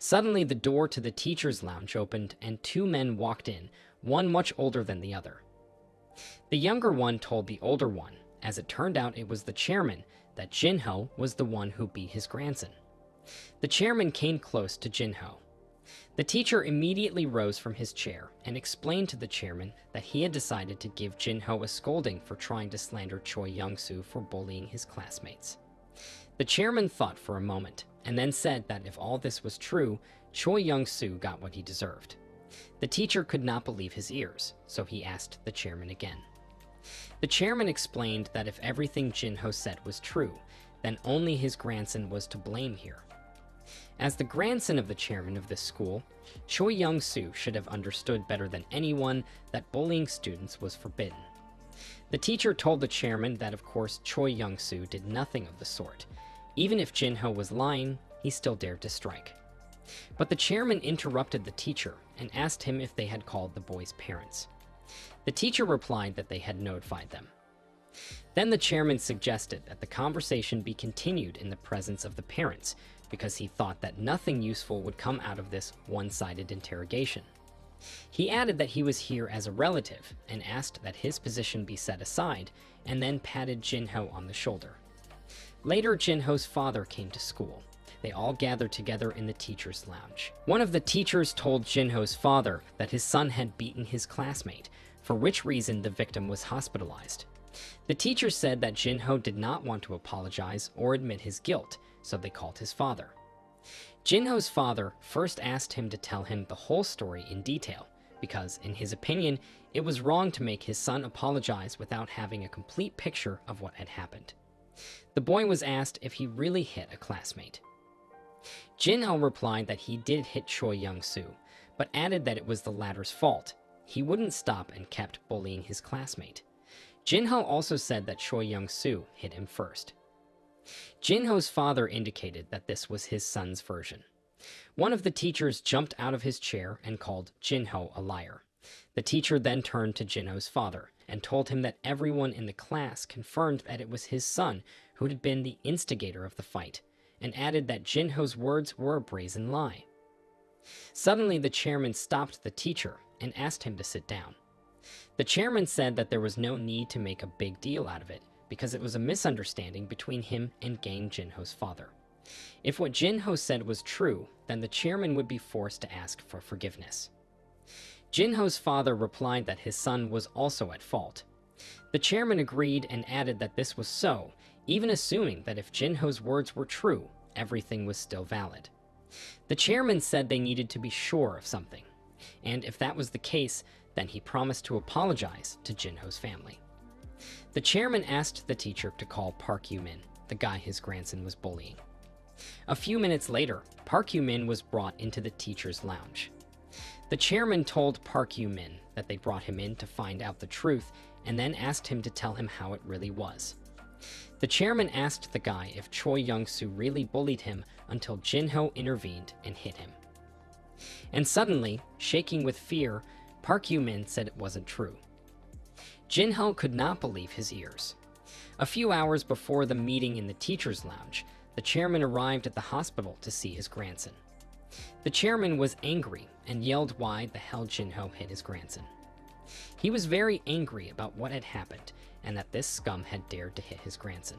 Suddenly, the door to the teacher's lounge opened and two men walked in, one much older than the other. The younger one told the older one, as it turned out it was the chairman, that Jinho was the one who beat his grandson. The chairman came close to Jinho. The teacher immediately rose from his chair and explained to the chairman that he had decided to give Jinho a scolding for trying to slander Choi Young-soo for bullying his classmates. The chairman thought for a moment and then said that if all this was true, Choi Young-soo got what he deserved. The teacher could not believe his ears, so he asked the chairman again. The chairman explained that if everything Jinho said was true, then only his grandson was to blame here. As the grandson of the chairman of this school, Choi Young-soo should have understood better than anyone that bullying students was forbidden. The teacher told the chairman that of course Choi Young-soo did nothing of the sort. Even if Jinho was lying, he still dared to strike. But the chairman interrupted the teacher and asked him if they had called the boy's parents. The teacher replied that they had notified them. Then the chairman suggested that the conversation be continued in the presence of the parents, because he thought that nothing useful would come out of this one-sided interrogation. He added that he was here as a relative and asked that his position be set aside, and then patted Jinho on the shoulder. Later, Jinho's father came to school. They all gathered together in the teacher's lounge. One of the teachers told Jinho's father that his son had beaten his classmate, for which reason the victim was hospitalized. The teacher said that Jinho did not want to apologize or admit his guilt, so they called his father. Jinho's father first asked him to tell him the whole story in detail, because, in his opinion, it was wrong to make his son apologize without having a complete picture of what had happened. The boy was asked if he really hit a classmate. Jinho replied that he did hit Choi Young-soo, but added that it was the latter's fault. He wouldn't stop and kept bullying his classmate. Jinho also said that Choi Young-soo hit him first. Jinho's father indicated that this was his son's version. One of the teachers jumped out of his chair and called Jinho a liar. The teacher then turned to Jinho's father and told him that everyone in the class confirmed that it was his son who had been the instigator of the fight, and added that Jinho's words were a brazen lie. Suddenly, the chairman stopped the teacher and asked him to sit down. The chairman said that there was no need to make a big deal out of it, because it was a misunderstanding between him and Gang Jinho's father. If what Jinho said was true, then the chairman would be forced to ask for forgiveness. Jinho's father replied that his son was also at fault. The chairman agreed and added that this was so, even assuming that if Jinho's words were true, everything was still valid. The chairman said they needed to be sure of something, and if that was the case, then he promised to apologize to Jinho's family. The chairman asked the teacher to call Park Yoo-min, the guy his grandson was bullying. A few minutes later, Park Yoo-min was brought into the teacher's lounge. The chairman told Park Yoo-min that they brought him in to find out the truth and then asked him to tell him how it really was. The chairman asked the guy if Choi Young-soo really bullied him until Jinho intervened and hit him. And suddenly, shaking with fear, Park Yoo-min said it wasn't true. Jinho could not believe his ears. A few hours before the meeting in the teacher's lounge, the chairman arrived at the hospital to see his grandson. The chairman was angry and yelled why the hell Jinho hit his grandson. He was very angry about what had happened and that this scum had dared to hit his grandson.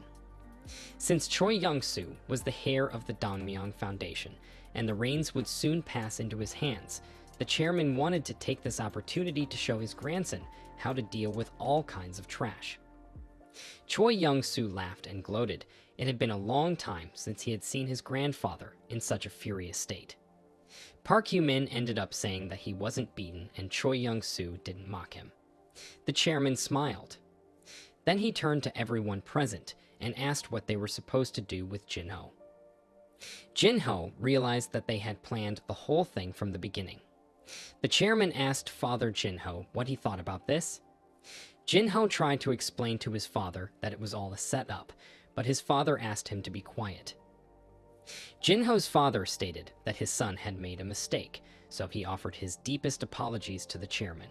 Since Choi Young-soo was the heir of the Donmyeong Foundation and the reins would soon pass into his hands, the chairman wanted to take this opportunity to show his grandson how to deal with all kinds of trash. Choi Young-soo laughed and gloated. It had been a long time since he had seen his grandfather in such a furious state. Park Yoo-min ended up saying that he wasn't beaten and Choi Young-soo didn't mock him. The chairman smiled. Then he turned to everyone present and asked what they were supposed to do with Jinho. Jinho realized that they had planned the whole thing from the beginning. The chairman asked Father Jinho what he thought about this. Jinho tried to explain to his father that it was all a setup, but his father asked him to be quiet. Jinho's father stated that his son had made a mistake, so he offered his deepest apologies to the chairman.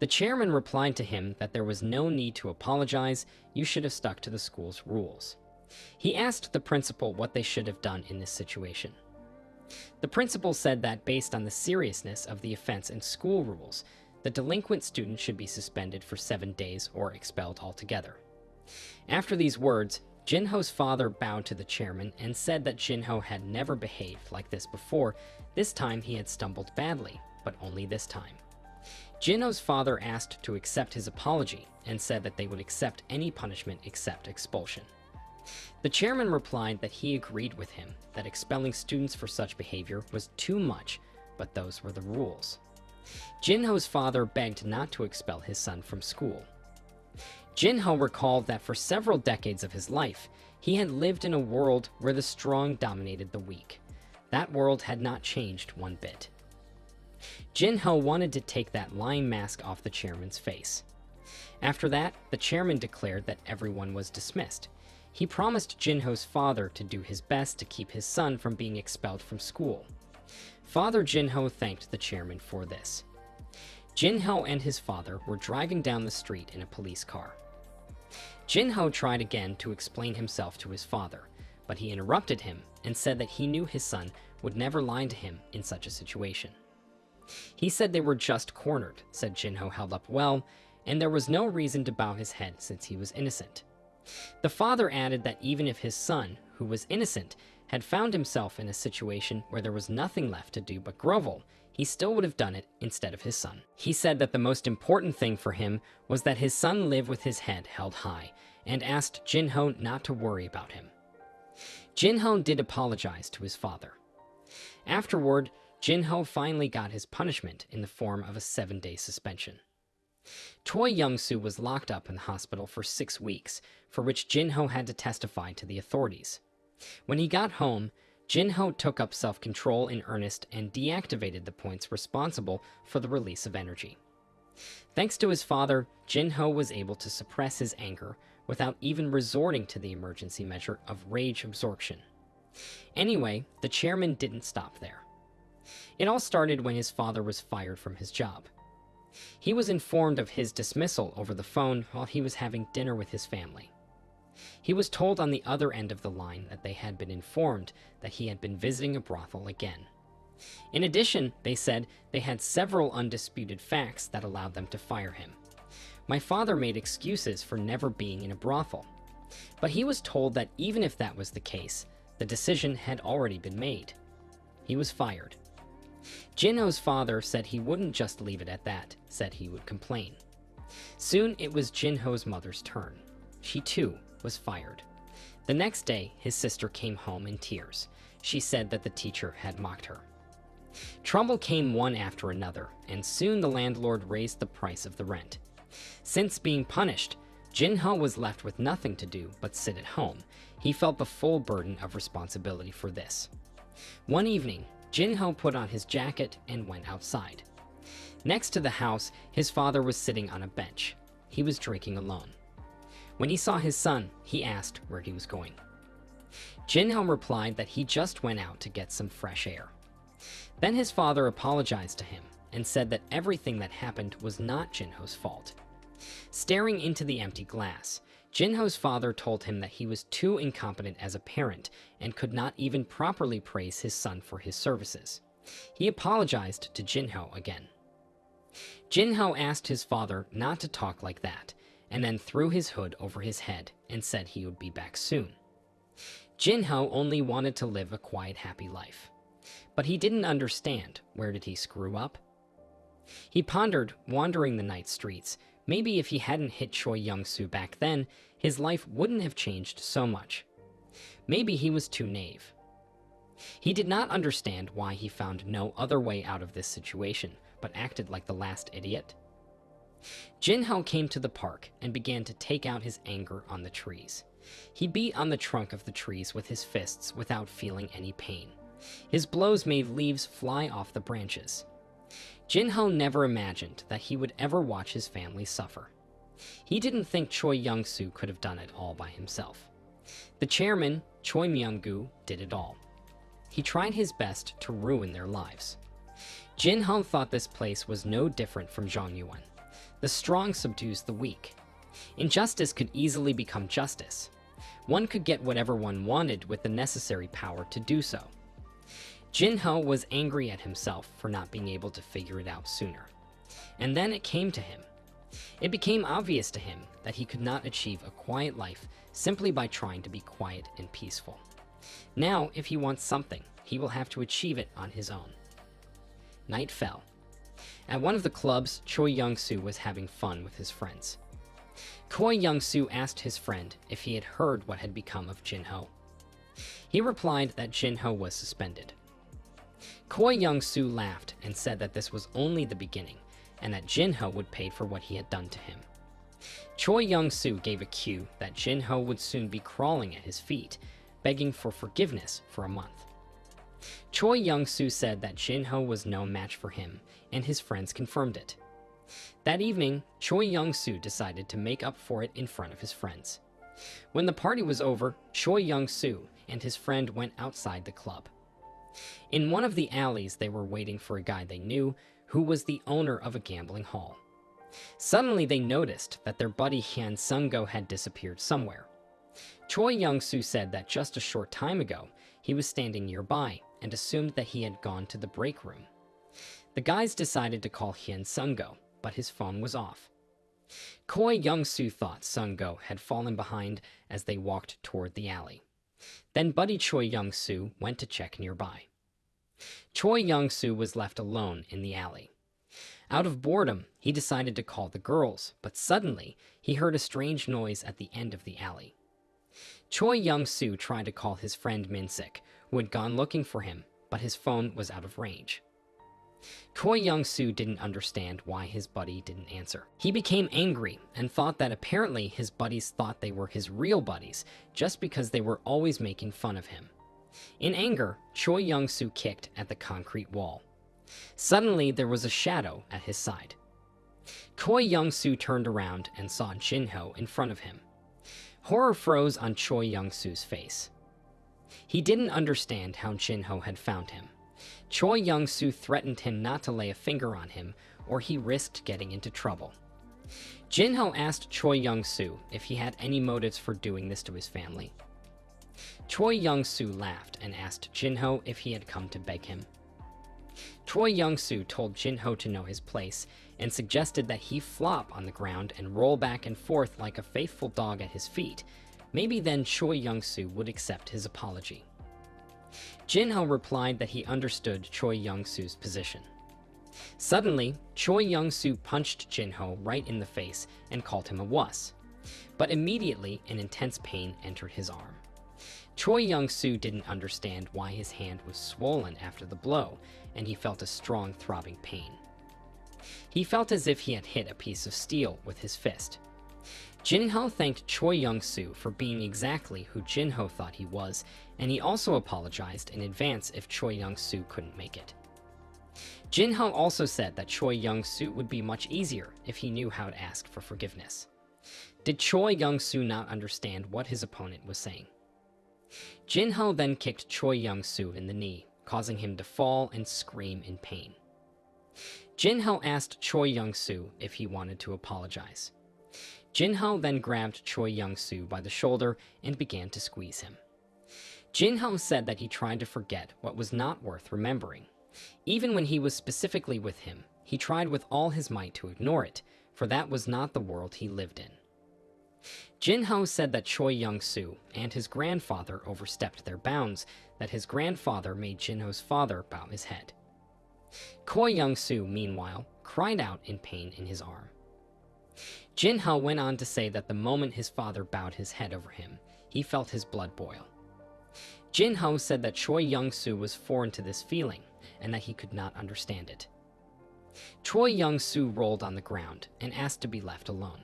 The chairman replied to him that there was no need to apologize, you should have stuck to the school's rules. He asked the principal what they should have done in this situation. The principal said that based on the seriousness of the offense and school rules, the delinquent student should be suspended for 7 days or expelled altogether. After these words, Jinho's father bowed to the chairman and said that Jinho had never behaved like this before. This time he had stumbled badly, but only this time. Jinho's father asked to accept his apology and said that they would accept any punishment except expulsion. The chairman replied that he agreed with him that expelling students for such behavior was too much, but those were the rules. Jinho's father begged not to expel his son from school. Jinho recalled that for several decades of his life, he had lived in a world where the strong dominated the weak. That world had not changed one bit. Jinho wanted to take that lying mask off the chairman's face. After that, the chairman declared that everyone was dismissed. He promised Jinho's father to do his best to keep his son from being expelled from school. Father Jinho thanked the chairman for this. Jinho and his father were driving down the street in a police car. Jinho tried again to explain himself to his father, but he interrupted him and said that he knew his son would never lie to him in such a situation. He said they were just cornered, said Jinho held up well, and there was no reason to bow his head since he was innocent. The father added that even if his son, who was innocent, had found himself in a situation where there was nothing left to do but grovel, he still would have done it instead of his son. He said that the most important thing for him was that his son live with his head held high, and asked Jinho not to worry about him. Jinho did apologize to his father. Afterward, Jinho finally got his punishment in the form of a 7-day suspension. Choi Young-soo was locked up in the hospital for 6 weeks, for which Jinho had to testify to the authorities. When he got home, Jinho took up self-control in earnest and deactivated the points responsible for the release of energy. Thanks to his father, Jinho was able to suppress his anger without even resorting to the emergency measure of rage absorption. Anyway, the chairman didn't stop there. It all started when his father was fired from his job. He was informed of his dismissal over the phone while he was having dinner with his family. He was told on the other end of the line that they had been informed that he had been visiting a brothel again. In addition, they said they had several undisputed facts that allowed them to fire him. My father made excuses for never being in a brothel, but he was told that even if that was the case, the decision had already been made. He was fired. Jinho's father said he wouldn't just leave it at that, said he would complain. Soon it was Jinho's mother's turn. She too was fired. The next day, his sister came home in tears. She said that the teacher had mocked her. Trouble came one after another, and soon the landlord raised the price of the rent. Since being punished, Jinho was left with nothing to do but sit at home. He felt the full burden of responsibility for this. One evening, Jinho put on his jacket and went outside. Next to the house, his father was sitting on a bench. He was drinking alone. When he saw his son, he asked where he was going. Jinho replied that he just went out to get some fresh air. Then his father apologized to him and said that everything that happened was not Jinho's fault. Staring into the empty glass, Jinho's father told him that he was too incompetent as a parent and could not even properly praise his son for his services. He apologized to Jinho again. Jinho asked his father not to talk like that, and then threw his hood over his head and said he would be back soon. Jinho only wanted to live a quiet, happy life. But he didn't understand. Where did he screw up? He pondered, wandering the night streets. Maybe if he hadn't hit Choi Young-soo back then, his life wouldn't have changed so much. Maybe he was too naive. He did not understand why he found no other way out of this situation, but acted like the last idiot. Jinho came to the park and began to take out his anger on the trees. He beat on the trunk of the trees with his fists without feeling any pain. His blows made leaves fly off the branches. Jinho never imagined that he would ever watch his family suffer. He didn't think Choi Young-soo could have done it all by himself. The chairman, Choi Myung-gu, did it all. He tried his best to ruin their lives. Jinho thought this place was no different from Zhongyuan. The strong subdues the weak. Injustice could easily become justice. One could get whatever one wanted with the necessary power to do so. Jin-ho was angry at himself for not being able to figure it out sooner. And then it came to him. It became obvious to him that he could not achieve a quiet life simply by trying to be quiet and peaceful. Now, if he wants something, he will have to achieve it on his own. Night fell. At one of the clubs, Choi Young-soo was having fun with his friends. Choi Young-soo asked his friend if he had heard what had become of Jin-ho. He replied that Jin-ho was suspended. Choi Young-soo laughed and said that this was only the beginning, and that Jin-ho would pay for what he had done to him. Choi Young-soo gave a cue that Jin-ho would soon be crawling at his feet, begging for forgiveness for a month. Choi Young-soo said that Jin-ho was no match for him, and his friends confirmed it. That evening, Choi Young-soo decided to make up for it in front of his friends. When the party was over, Choi Young-soo and his friend went outside the club. In one of the alleys, they were waiting for a guy they knew who was the owner of a gambling hall. Suddenly, they noticed that their buddy Hyun Sung-go had disappeared somewhere. Choi Young-soo said that just a short time ago, he was standing nearby and assumed that he had gone to the break room. The guys decided to call Hyun Sung-go, but his phone was off. Choi Young-soo thought Sung-go had fallen behind as they walked toward the alley. Then buddy Choi Young-soo went to check nearby. Choi Young-soo was left alone in the alley. Out of boredom, he decided to call the girls, but suddenly he heard a strange noise at the end of the alley. Choi Young-soo tried to call his friend Min-sik, who had gone looking for him, but his phone was out of range. Choi Young-soo didn't understand why his buddy didn't answer. He became angry and thought that apparently his buddies thought they were his real buddies just because they were always making fun of him. In anger, Choi Young-soo kicked at the concrete wall. Suddenly, there was a shadow at his side. Choi Young-soo turned around and saw Jin-ho in front of him. Horror froze on Choi Young-soo's face. He didn't understand how Jin-ho had found him. Choi Young-soo threatened him not to lay a finger on him, or he risked getting into trouble. Jin-ho asked Choi Young-soo if he had any motives for doing this to his family. Choi Young-soo laughed and asked Jin-ho if he had come to beg him. Choi Young-soo told Jin-ho to know his place and suggested that he flop on the ground and roll back and forth like a faithful dog at his feet. Maybe then Choi Young-soo would accept his apology. Jin-ho replied that he understood Choi Young-soo's position. Suddenly, Choi Young-soo punched Jin-ho right in the face and called him a wuss. But immediately, an intense pain entered his arm. Choi Young-soo didn't understand why his hand was swollen after the blow, and he felt a strong throbbing pain. He felt as if he had hit a piece of steel with his fist. Jin-ho thanked Choi Young-soo for being exactly who Jin-ho thought he was, and he also apologized in advance if Choi Young-soo couldn't make it. Jin-ho also said that Choi Young-soo would be much easier if he knew how to ask for forgiveness. Did Choi Young-soo not understand what his opponent was saying? Jin-ho then kicked Choi Young-soo in the knee, causing him to fall and scream in pain. Jin-ho asked Choi Young-soo if he wanted to apologize. Jin-ho then grabbed Choi Young-soo by the shoulder and began to squeeze him. Jin-ho said that he tried to forget what was not worth remembering. Even when he was specifically with him, he tried with all his might to ignore it, for that was not the world he lived in. Jin-ho said that Choi Young-soo and his grandfather overstepped their bounds, that his grandfather made Jin-ho's father bow his head. Choi Young-soo, meanwhile, cried out in pain in his arm. Jin-ho went on to say that the moment his father bowed his head over him, he felt his blood boil. Jin-ho said that Choi Young-soo was foreign to this feeling, and that he could not understand it. Choi Young-soo rolled on the ground and asked to be left alone.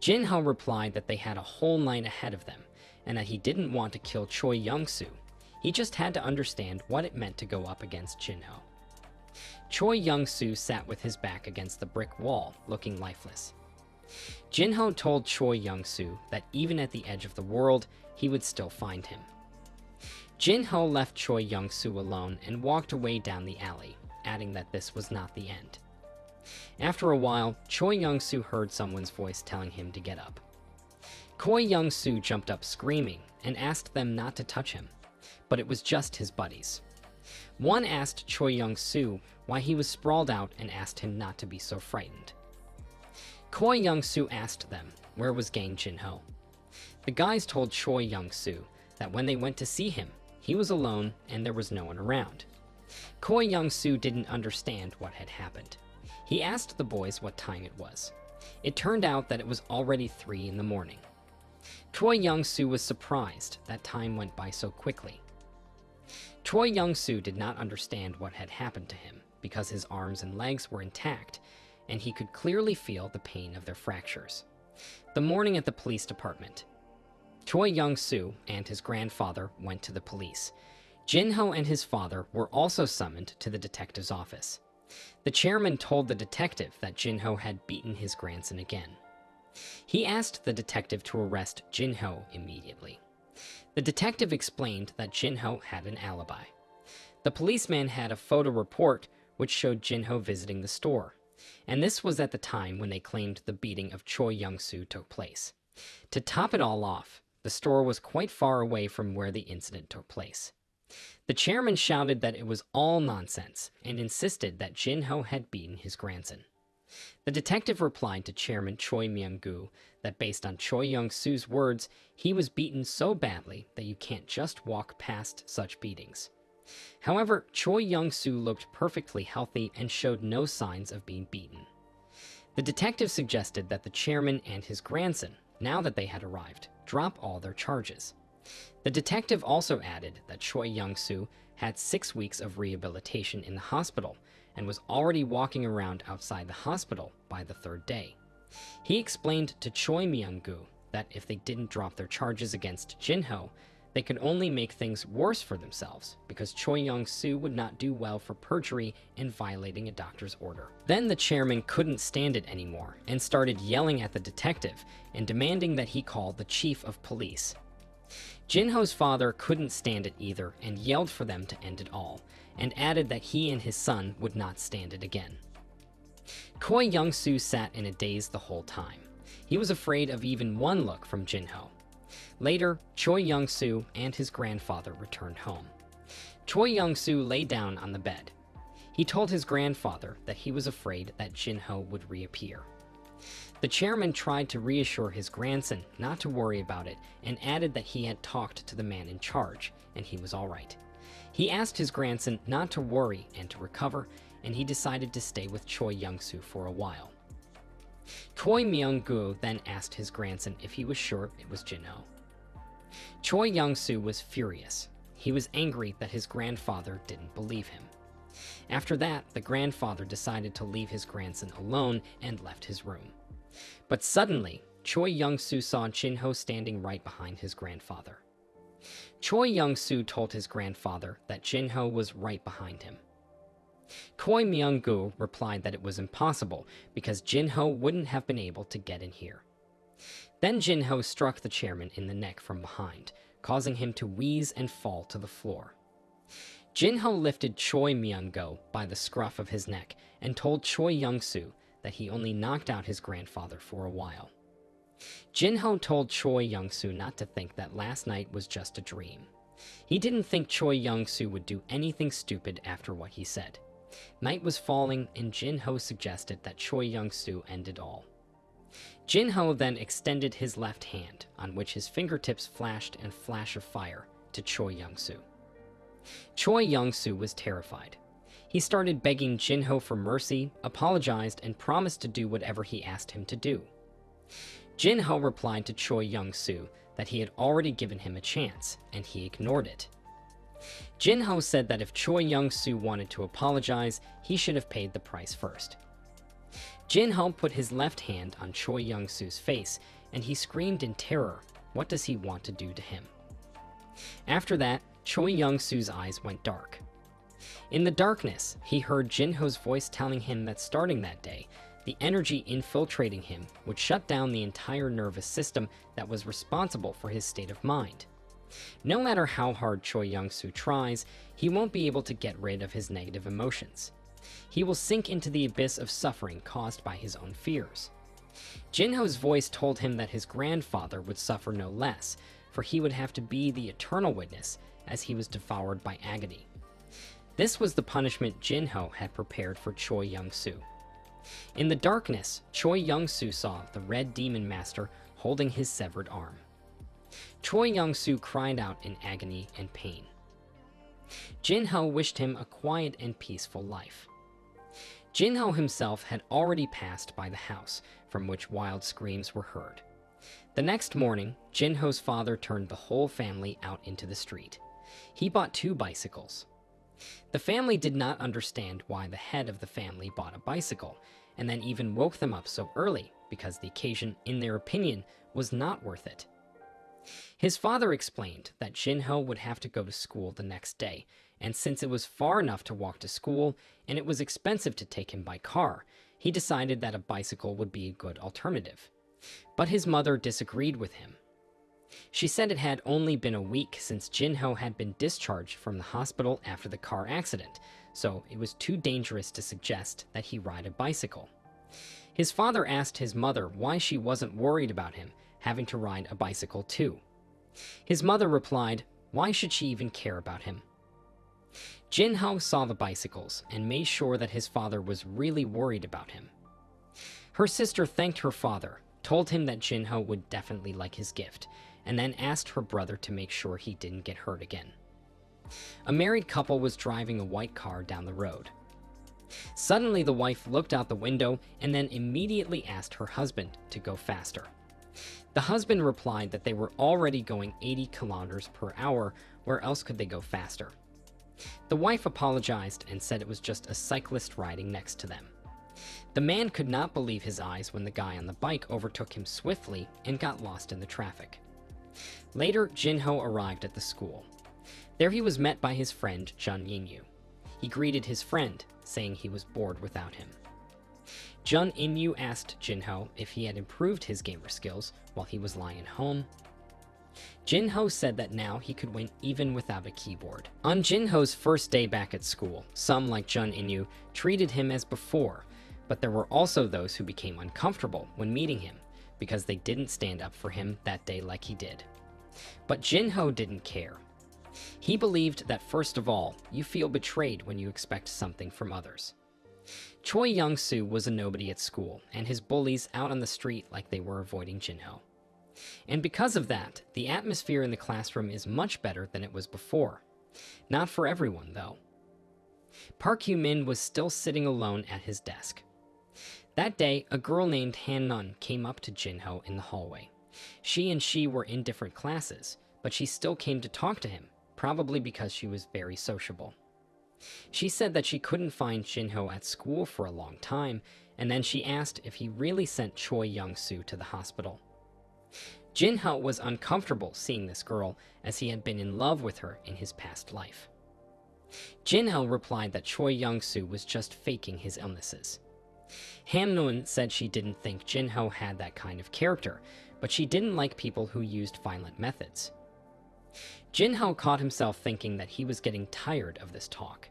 Jin-ho replied that they had a whole night ahead of them, and that he didn't want to kill Choi Young-soo. He just had to understand what it meant to go up against Jin-ho. Choi Young-soo sat with his back against the brick wall, looking lifeless. Jin-ho told Choi Young-soo that even at the edge of the world, he would still find him. Jin-ho left Choi Young-soo alone and walked away down the alley, adding that this was not the end. After a while, Choi Young-soo heard someone's voice telling him to get up. Choi Young-soo jumped up screaming and asked them not to touch him, but it was just his buddies. One asked Choi Young-soo why he was sprawled out and asked him not to be so frightened. Choi Young-soo asked them where was Gang Jin-ho. The guys told Choi Young-soo that when they went to see him, he was alone and there was no one around. Choi Young-soo didn't understand what had happened. He asked the boys what time it was. It turned out that it was already 3 in the morning. Choi Young-soo was surprised that time went by so quickly. Choi Young-soo did not understand what had happened to him because his arms and legs were intact, and he could clearly feel the pain of their fractures. The morning at the police department, Choi Young-soo and his grandfather went to the police. Jin-ho and his father were also summoned to the detective's office. The chairman told the detective that Jin-ho had beaten his grandson again. He asked the detective to arrest Jin-ho immediately. The detective explained that Jin-ho had an alibi. The policeman had a photo report which showed Jin-ho visiting the store, and this was at the time when they claimed the beating of Choi Young-soo took place. To top it all off, the store was quite far away from where the incident took place. The chairman shouted that it was all nonsense and insisted that Jin-ho had beaten his grandson. The detective replied to Chairman Choi Myung-gu that based on Choi Young-soo's words, he was beaten so badly that you can't just walk past such beatings. However, Choi Young-soo looked perfectly healthy and showed no signs of being beaten. The detective suggested that the chairman and his grandson, now that they had arrived, drop all their charges. The detective also added that Choi Young-soo had 6 weeks of rehabilitation in the hospital and was already walking around outside the hospital by the 3rd day. He explained to Choi Myung-gu that if they didn't drop their charges against Jin-ho, they could only make things worse for themselves because Choi Young-soo would not do well for perjury and violating a doctor's order. Then the chairman couldn't stand it anymore and started yelling at the detective and demanding that he call the chief of police. Jin-ho's father couldn't stand it either and yelled for them to end it all, and added that he and his son would not stand it again. Choi Young-soo sat in a daze the whole time. He was afraid of even one look from Jin-ho. Later, Choi Young-soo and his grandfather returned home. Choi Young-soo lay down on the bed. He told his grandfather that he was afraid that Jin-ho would reappear. The chairman tried to reassure his grandson not to worry about it and added that he had talked to the man in charge and he was all right. He asked his grandson not to worry and to recover, and he decided to stay with Choi Young-soo for a while. Choi Myung-gu then asked his grandson if he was sure it was Jin-ho. Choi Young-soo was furious. He was angry that his grandfather didn't believe him. After that, the grandfather decided to leave his grandson alone and left his room. But suddenly, Choi Young-soo saw Jin-ho standing right behind his grandfather. Choi Young-soo told his grandfather that Jin-ho was right behind him. Choi Myung-gu replied that it was impossible because Jin-ho wouldn't have been able to get in here. Then Jin-ho struck the chairman in the neck from behind, causing him to wheeze and fall to the floor. Jin-ho lifted Choi Myung-gu by the scruff of his neck and told Choi Young-soo that he only knocked out his grandfather for a while. Jin-ho told Choi Young-soo not to think that last night was just a dream. He didn't think Choi Young-soo would do anything stupid after what he said. Night was falling, and Jin-ho suggested that Choi Young-soo end it all. Jin-ho then extended his left hand, on which his fingertips flashed a flash of fire, to Choi Young-soo. Choi Young-soo was terrified. He started begging Jin-ho for mercy, apologized, and promised to do whatever he asked him to do. Jin-ho replied to Choi Young-soo that he had already given him a chance, and he ignored it. Jin-ho said that if Choi Young-soo wanted to apologize, he should have paid the price first. Jin-ho put his left hand on Choi Young-soo's face, and he screamed in terror, "What does he want to do to him?" After that, Choi Young-soo's eyes went dark. In the darkness, he heard Jin-ho's voice telling him that starting that day, the energy infiltrating him would shut down the entire nervous system that was responsible for his state of mind. No matter how hard Choi Young-soo tries, he won't be able to get rid of his negative emotions. He will sink into the abyss of suffering caused by his own fears. Jin-ho's voice told him that his grandfather would suffer no less, for he would have to be the eternal witness as he was devoured by agony. This was the punishment Jin-ho had prepared for Choi Young-soo. In the darkness, Choi Young-soo saw the Red Demon Master holding his severed arm. Choi Young-soo cried out in agony and pain. Jin-ho wished him a quiet and peaceful life. Jin-ho himself had already passed by the house, from which wild screams were heard. The next morning, Jin-ho's father turned the whole family out into the street. He bought 2 bicycles. The family did not understand why the head of the family bought a bicycle, and then even woke them up so early, because the occasion, in their opinion, was not worth it. His father explained that Jin-ho would have to go to school the next day, and since it was far enough to walk to school, and it was expensive to take him by car, he decided that a bicycle would be a good alternative. But his mother disagreed with him. She said it had only been a week since Jin-ho had been discharged from the hospital after the car accident, so it was too dangerous to suggest that he ride a bicycle. His father asked his mother why she wasn't worried about him having to ride a bicycle too. His mother replied, why should she even care about him? Jin-ho saw the bicycles and made sure that his father was really worried about him. Her sister thanked her father, told him that Jin-ho would definitely like his gift, and then asked her brother to make sure he didn't get hurt again. A married couple was driving a white car down the road. Suddenly, the wife looked out the window and then immediately asked her husband to go faster. The husband replied that they were already going 80 kilometers per hour, where else could they go faster? The wife apologized and said it was just a cyclist riding next to them. The man could not believe his eyes when the guy on the bike overtook him swiftly and got lost in the traffic. Later, Jin-ho arrived at the school. There he was met by his friend Jun In-yu. He greeted his friend, saying he was bored without him. Jun In-yu asked Jin-ho if he had improved his gamer skills while he was lying at home. Jin-ho said that now he could win even without a keyboard. On Jin-ho's first day back at school, some, like Jun In-yu, treated him as before, but there were also those who became uncomfortable when meeting him because they didn't stand up for him that day like he did. But Jin-ho didn't care. He believed that first of all, you feel betrayed when you expect something from others. Choi Young-soo was a nobody at school, and his bullies out on the street like they were avoiding Jin-ho. And because of that, the atmosphere in the classroom is much better than it was before. Not for everyone, though. Park Hyu-min was still sitting alone at his desk. That day, a girl named Han-nun came up to Jin-ho in the hallway. She were in different classes, but she still came to talk to him, probably because she was very sociable. She said that she couldn't find Jin-ho at school for a long time, and then she asked if he really sent Choi Young-soo to the hospital. Jin-ho was uncomfortable seeing this girl, as he had been in love with her in his past life. Jin-ho replied that Choi Young-soo was just faking his illnesses. Han-nun said she didn't think Jin-ho had that kind of character, but she didn't like people who used violent methods. Jin-ho caught himself thinking that he was getting tired of this talk.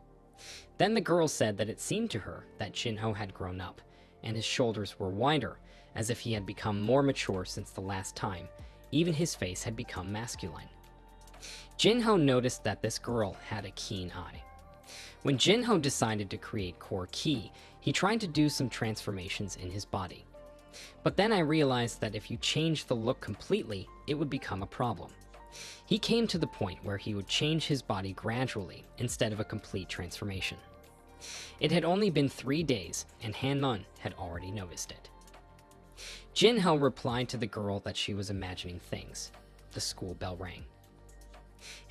Then the girl said that it seemed to her that Jin-ho had grown up, and his shoulders were wider, as if he had become more mature since the last time. Even his face had become masculine. Jin-ho noticed that this girl had a keen eye. When Jin-ho decided to create Core Ki, he tried to do some transformations in his body. But then I realized that if you change the look completely, it would become a problem. He came to the point where he would change his body gradually instead of a complete transformation. It had only been 3 days, and Han-nun had already noticed it. Jin-ho replied to the girl that she was imagining things. The school bell rang.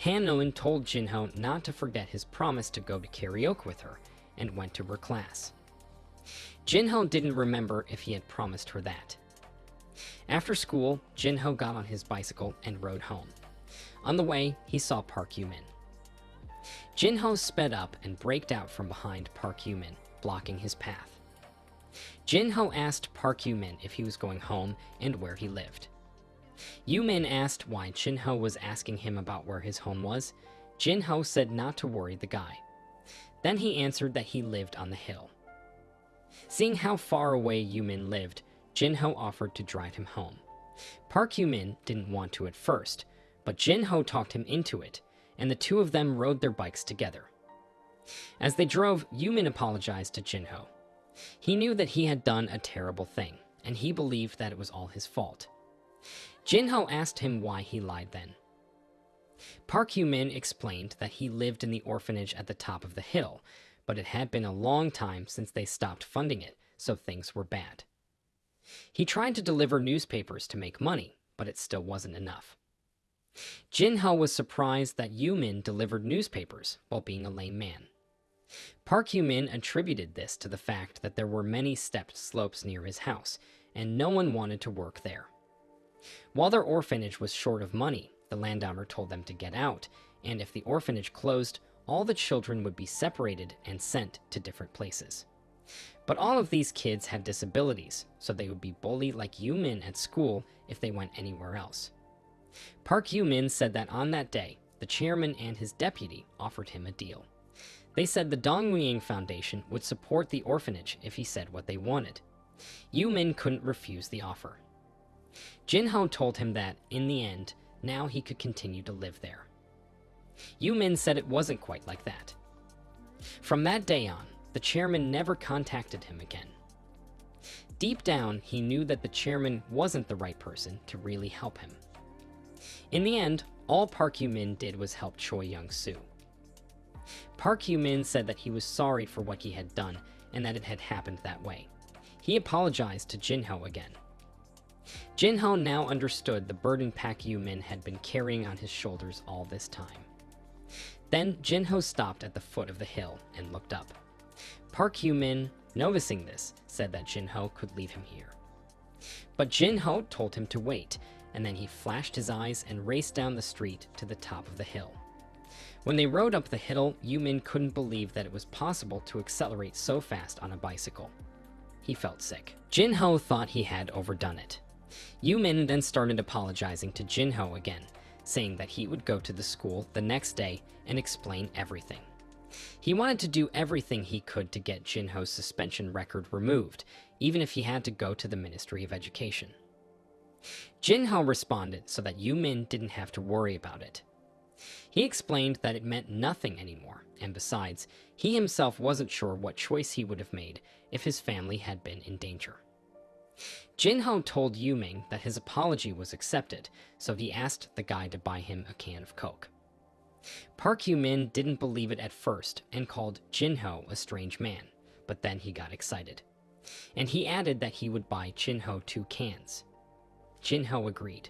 Han-nun told Jin-ho not to forget his promise to go to karaoke with her, and went to her class. Jin-ho didn't remember if he had promised her that. After school, Jin-ho got on his bicycle and rode home. On the way, he saw Park Hyu-min. Jin-ho sped up and braked out from behind Park Hyu-min, blocking his path. Jin-ho asked Park Hyu-min if he was going home and where he lived. Hyu-min asked why Jin-ho was asking him about where his home was. Jin-ho said not to worry the guy. Then he answered that he lived on the hill. Seeing how far away Hyu-min lived, Jin-ho offered to drive him home. Park Hyu-min didn't want to at first, but Jin-ho talked him into it, and the two of them rode their bikes together. As they drove, Yumin apologized to Jinho. He knew that he had done a terrible thing, and he believed that it was all his fault. Jinho asked him why he lied then. Park Yumin explained that he lived in the orphanage at the top of the hill, but it had been a long time since they stopped funding it, so things were bad. He tried to deliver newspapers to make money, but it still wasn't enough. Jinho was surprised that Yumin delivered newspapers while being a lame man. Park Yumin attributed this to the fact that there were many stepped slopes near his house, and no one wanted to work there. While their orphanage was short of money, the landowner told them to get out, and if the orphanage closed, all the children would be separated and sent to different places. But all of these kids had disabilities, so they would be bullied like Yumin at school if they went anywhere else. Park Yumin said that on that day, the chairman and his deputy offered him a deal. They said the Dongying Foundation would support the orphanage if he said what they wanted. Yumin couldn't refuse the offer. Jinho told him that, in the end, now he could continue to live there. Yumin said it wasn't quite like that. From that day on, the chairman never contacted him again. Deep down, he knew that the chairman wasn't the right person to really help him. In the end, all Park Yumin did was help Choi Young-soo. Park Yumin said that he was sorry for what he had done and that it had happened that way. He apologized to Jinho again. Jinho now understood the burden Park Yumin had been carrying on his shoulders all this time. Then Jinho stopped at the foot of the hill and looked up. Park Yumin, noticing this, said that Jinho could leave him here. But Jinho told him to wait, and then he flashed his eyes and raced down the street to the top of the hill. When they rode up the hill, Yumin couldn't believe that it was possible to accelerate so fast on a bicycle. He felt sick. Jinho thought he had overdone it. Yumin then started apologizing to Jinho again, saying that he would go to the school the next day and explain everything. He wanted to do everything he could to get Jinho's suspension record removed, even if he had to go to the Ministry of Education. Jinho responded so that Yumin didn't have to worry about it. He explained that it meant nothing anymore, and besides, he himself wasn't sure what choice he would have made if his family had been in danger. Jinho told Yumin that his apology was accepted, so he asked the guy to buy him a can of Coke. Park Yumin didn't believe it at first and called Jinho a strange man, but then he got excited. And he added that he would buy Jinho 2 cans. Jinho agreed.